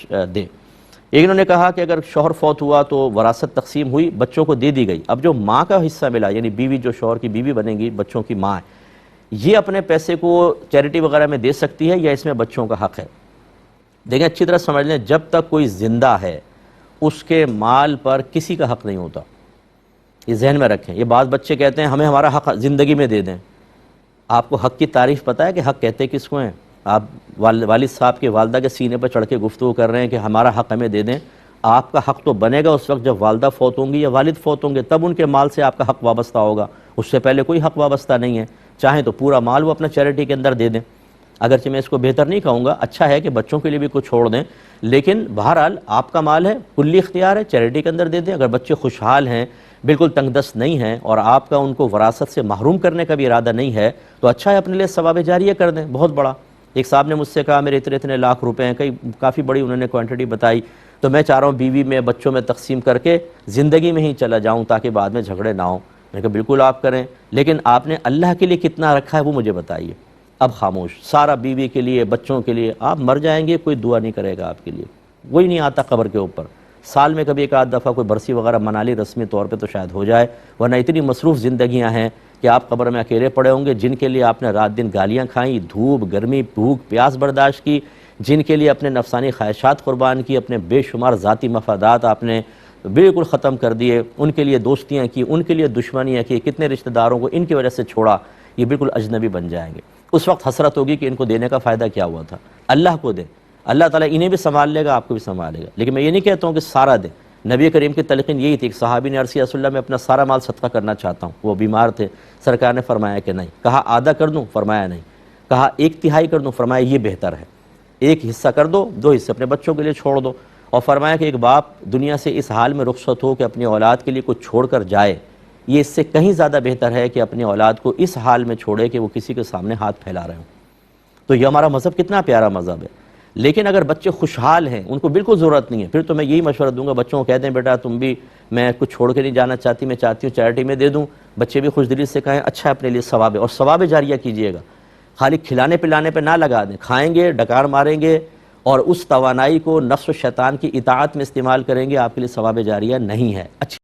دیں۔ ایک انہوں نے کہا کہ اگر شوہر فوت ہوا تو وراثت تقسیم ہوئی، بچوں کو دے دی گئی، اب جو ماں کا حصہ ملا یعنی بیوی جو شوہر کی بیوی بنے گی، بچوں کی ماں ہے، یہ اپنے پیسے کو چیریٹی وغیرہ میں دے سکتی ہے یا اس میں بچوں کا حق ہے؟ دیکھیں اچھی طرح سمجھ لیں، جب تک کوئی زندہ ہے اس کے مال پر کسی کا حق نہیں ہوتا، یہ ذہن میں رکھیں۔ یہ بعض بچے کہتے ہیں ہمیں ہمارا حق زندگی میں دے دیں۔ آپ کو حق کی تعریف پتہ ہے کہ حق کہتے کس کو ہیں؟ آپ والد صاحب کے والدہ کے سینے پر چڑھ کے گفتگو کر رہے ہیں کہ ہمارا حق ہمیں دے دیں۔ آپ کا حق تو بنے گا اس وقت جب والدہ فوت ہوں گی یا والد فوت ہوں گے، تب ان کے مال سے آپ کا حق وابستہ ہوگا، اس سے پہلے کوئی حق وابستہ نہیں ہے۔ چاہیں تو پورا مال وہ اپنا چیریٹی کے اندر دے دیں، اگرچہ میں اس کو بہتر نہیں کہوں گا، اچھا ہے کہ بچوں کے لیے بھی کچھ چھوڑ دیں، لیکن بہرحال آپ کا مال ہے، کلی اختیار ہے، چیریٹی کے اندر دے دیں۔ اگر بچے خوشحال ہیں، بالکل تنگ دست نہیں ہیں اور آپ کا ان کو وراثت سے محروم کرنے کا بھی ارادہ نہیں ہے تو اچھا ہے، اپنے لیے ثواب جاریہ کر دیں، بہت بڑا۔ ایک صاحب نے مجھ سے کہا میرے اتنے لاکھ روپے ہیں، کافی بڑی انہوں نے کوانٹٹی بتائی، تو میں چاہ رہا ہوں بیوی میں بچوں میں تقسیم کر کے زندگی میں ہی چلا جاؤں تاکہ بعد میں جھگڑے نہ ہوں۔ میں نے کہا بالکل آپ کریں، لیکن آپ نے اللہ کے لیے کتنا رکھا ہے وہ مجھے بتائیے۔ اب خاموش، سارا بیوی کے لیے بچوں کے لیے، آپ مر جائیں گے کوئی دعا نہیں کرے گا آپ کے لیے، وہی نہیں آتا قبر کے اوپر۔ سال میں کبھی ایک آدھ دفعہ کوئی برسی وغیرہ منا لی رسمی طور پہ تو شاید ہو جائے، ورنہ اتنی مصروف زندگیاں ہیں کہ آپ قبر میں اکیلے پڑے ہوں گے، جن کے لیے آپ نے رات دن گالیاں کھائیں، دھوپ گرمی بھوک پیاس برداشت کی، جن کے لیے اپنے نفسانی خواہشات قربان کی، اپنے بے شمار ذاتی مفادات آپ نے بالکل ختم کر دیے، ان کے لیے دوستیاں کی، ان کے لیے دشمنیاں کی، کتنے رشتہ داروں کو ان کی وجہ سے چھوڑا، یہ بالکل اجنبی بن جائیں گے۔ اس وقت حسرت ہوگی کہ ان کو دینے کا فائدہ کیا ہوا تھا۔ اللہ کو دیں، اللہ تعالیٰ انہیں بھی سنبھال لے گا، آپ کو بھی سنبھالے گا، لیکن میں یہ نہیں کہتا ہوں کہ سارا دیں۔ نبی کریم کی تلقین یہی تھی، ایک صحابی نے عرض کیا رسول اللہ میں اپنا سارا مال صدقہ کرنا چاہتا ہوں، وہ بیمار تھے، سرکار نے فرمایا کہ نہیں۔ کہا آدھا کر دوں؟ فرمایا نہیں۔ کہا ایک تہائی کر دوں؟ فرمایا یہ بہتر ہے، ایک حصہ کر دو، دو حصے اپنے بچوں کے لیے چھوڑ دو۔ اور فرمایا کہ ایک باپ دنیا سے اس حال میں رخصت ہو کہ اپنی اولاد کے لیے کچھ چھوڑ کر جائے، یہ اس سے کہیں زیادہ بہتر ہے کہ اپنی اولاد کو اس حال میں چھوڑے کہ وہ کسی کے سامنے ہاتھ پھیلا رہے ہوں۔ تو یہ ہمارا مذہب کتنا پیارا مذہب ہے۔ لیکن اگر بچے خوشحال ہیں، ان کو بالکل ضرورت نہیں ہے، پھر تو میں یہی مشورہ دوں گا بچوں کو کہہ دیں بیٹا تم بھی، میں کچھ چھوڑ کے نہیں جانا چاہتی، میں چاہتی ہوں چیریٹی میں دے دوں، بچے بھی خوش دلی سے کہیں اچھا ہے، اپنے لیے ثواب ہے، اور ثواب جاریہ کیجئے گا، خالی کھلانے پلانے پہ نہ لگا دیں، کھائیں گے ڈکار ماریں گے اور اس توانائی کو نفس و شیطان کی اطاعت میں استعمال کریں گے، آپ کے لیے ثواب جاریہ نہیں ہے۔ اچھا